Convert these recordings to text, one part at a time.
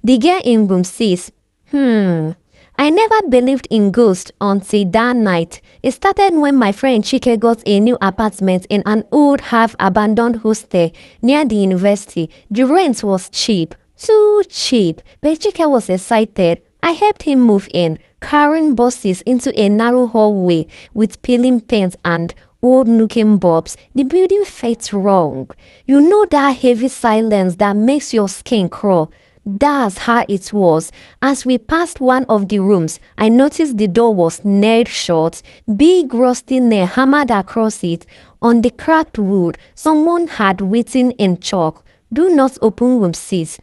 The girl in room 6. I never believed in ghosts until that night. It started when my friend Chike got a new apartment in an old half-abandoned hostel near the university. The rent was cheap, too cheap, but Chike was excited. I helped him move in, carrying boxes into a narrow hallway with peeling paint and old-looking bulbs. The building felt wrong. You know that heavy silence that makes your skin crawl? That's how it was. As we passed one of the rooms, I noticed the door was nailed shut, big rusty nail hammered across it. On the cracked wood, someone had written in chalk, "Do not open room 6."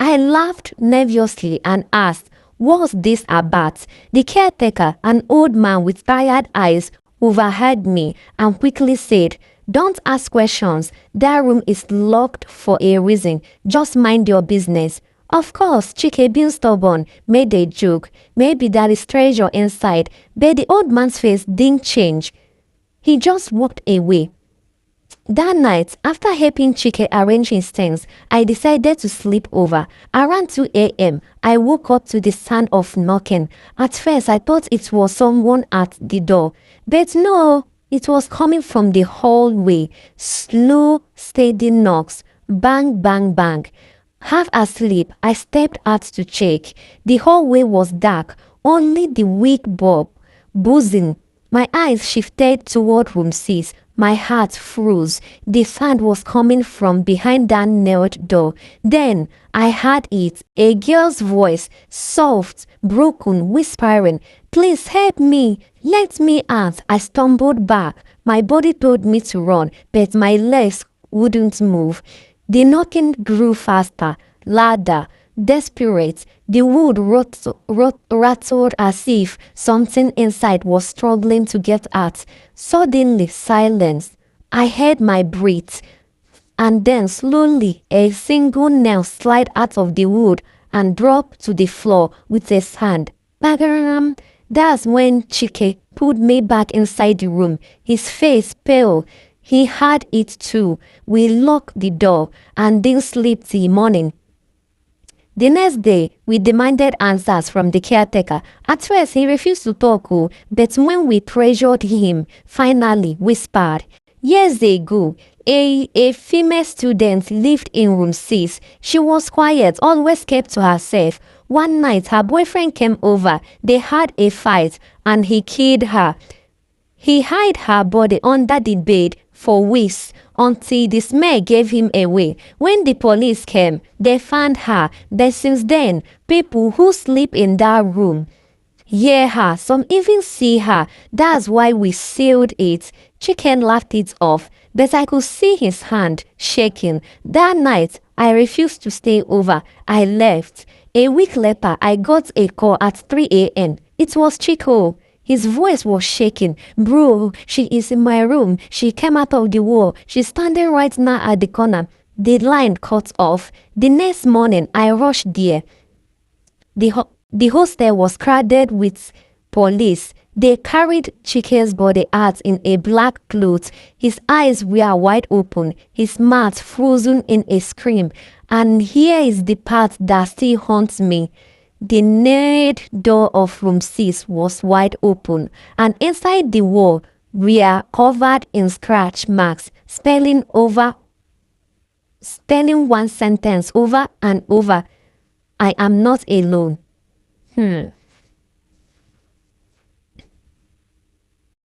I laughed nervously and asked, "What's this about?" The caretaker, an old man with tired eyes, overheard me and quickly said, "Don't ask questions. That room is locked for a reason. Just mind your business." Of course, Chike, being stubborn, made a joke. Maybe there is treasure inside, but the old man's face didn't change. He just walked away. That night, after helping Chike arrange his things, I decided to sleep over. Around 2 a.m., I woke up to the sound of knocking. At first, I thought it was someone at the door, but no, it was coming from the hallway. Slow, steady knocks. Bang, bang, bang. Half asleep, I stepped out to check. The hallway was dark, only the weak bulb buzzing. My eyes shifted toward room 6. My heart froze. The sound was coming from behind that nailed door. Then I heard it, a girl's voice, soft, broken, whispering, "Please help me. Let me out." I stumbled back. My body told me to run, but my legs wouldn't move. The knocking grew faster, louder, desperate. The wood rattled as if something inside was struggling to get out. Suddenly, silence. I heard my breath. And then slowly, a single nail slid out of the wood and dropped to the floor with a sound. Bagaram. That's when Chike pulled me back inside the room, his face pale. He had it too. We locked the door and didn't sleep till morning. The next day, we demanded answers from the caretaker. At first, he refused to talk, but when we pressured him, finally whispered. Years ago, a female student lived in room 6. She was quiet, always kept to herself. One night, her boyfriend came over. They had a fight, and he killed her. He hid her body under the bed for weeks until the smell gave him away. When the police came, they found her. But since then, people who sleep in that room hear her. Some even see her. That's why we sealed it. Chicken laughed it off, but I could see his hand shaking. That night, I refused to stay over. I left. A week later, I got a call at 3 a.m. It was Chico. His voice was shaking. "Bro, she is in my room. She came out of the wall. She's standing right now at the corner." The line cut off. The next morning, I rushed there. The hostel was crowded with police. They carried Chike's body out in a black cloth. His eyes were wide open, his mouth frozen in a scream. And here is the part that still haunts me. The nailed door of room 6 was wide open, and inside the wall were covered in scratch marks, spelling one sentence over and over. "I am not alone."